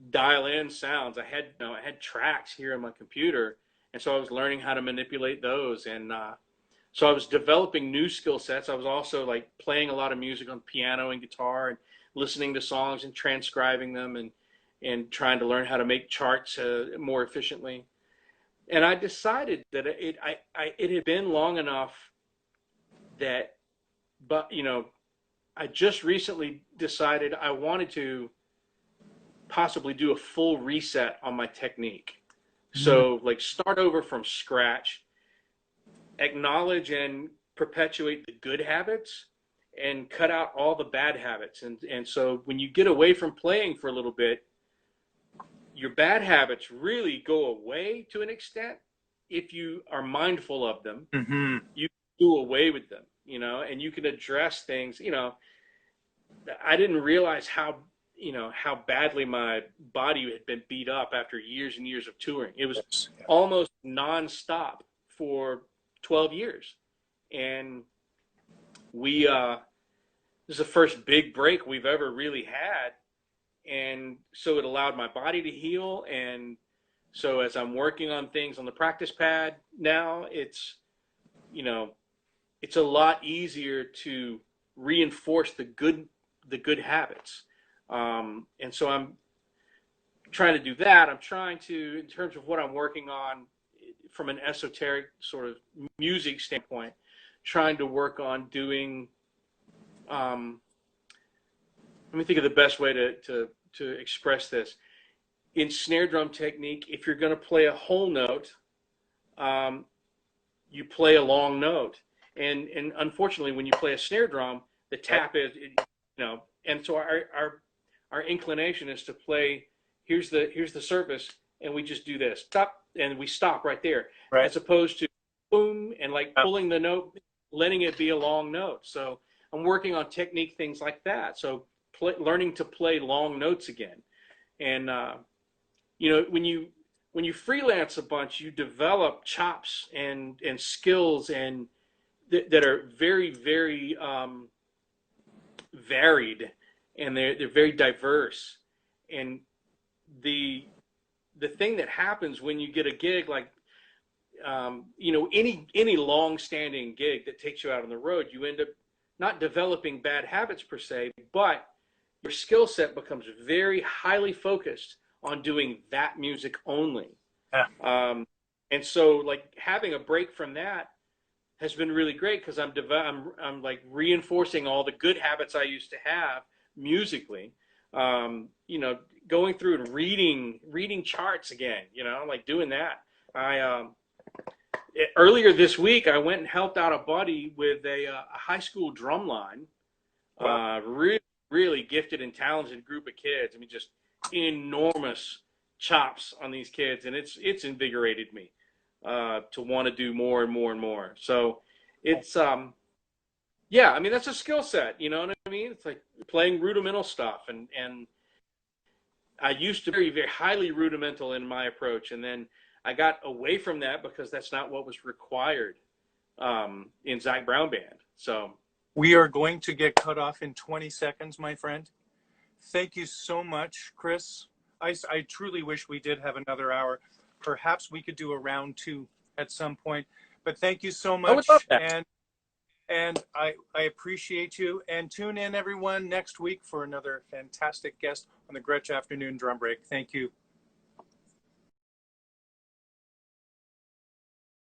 dial in sounds. I had tracks here on my computer, and so I was learning how to manipulate those. And so I was developing new skill sets. I was also like playing a lot of music on piano and guitar and listening to songs and transcribing them and trying to learn how to make charts more efficiently. And I decided that it had been long enough that, but I just recently decided I wanted to possibly do a full reset on my technique. Mhm. So like start over from scratch, acknowledge and perpetuate the good habits and cut out all the bad habits. And so when you get away from playing for a little bit, your bad habits really go away to an extent if you are mindful of them. Mhm. You do away with them, and you can address things. I didn't realize how badly my body had been beat up after years and years of touring. It was Yes. Yeah. almost nonstop for 12 years. And this is the first big break we've ever really had. And so it allowed my body to heal. And so as I'm working on things on the practice pad now, you know, it's a lot easier to reinforce the good habits. And so I'm trying to do that. I'm trying to, in terms of what I'm working on from an esoteric sort of music standpoint, trying to work on doing. Let me think of the best way to express this. In snare drum technique, if you're going to play a whole note, um, you play a long note. And unfortunately, when you play a snare drum, the Right. tap and so our inclination is to play. Here's the surface, and we just do this stop, and we stop right there, Right. as opposed to boom and like Yeah. pulling the note, letting it be a long note. So I'm working on technique things like that. So learning to play long notes again, and when you freelance a bunch, you develop chops and skills and that are very very varied, and they're very diverse. And the the thing that happens when you get a gig like any long standing gig that takes you out on the road, you end up not developing bad habits per se, but your skill set becomes very highly focused on doing that music only. Yeah. And so like having a break from that has been really great because I'm like reinforcing all the good habits I used to have musically. Going through and reading charts again, like doing that. I Earlier this week I went and helped out a buddy with a high school drum line. Wow. Really, really gifted and talented group of kids. I mean, just enormous chops on these kids, and it's invigorated me to want to do more and more and more. So it's yeah, I mean that's a skill set. You know what I mean? It's like playing rudimental stuff, and I used to be very, very highly rudimental in my approach, and then I got away from that because that's not what was required in Zach Brown Band. So We are going to get cut off in 20 seconds, my friend. Thank you so much, Chris. I truly wish we did have another hour. Perhaps we could do a round two at some point. But thank you so I would love much, that. and I appreciate you. And tune in everyone next week for another fantastic guest on the Gretsch Afternoon Drum Break. Thank you.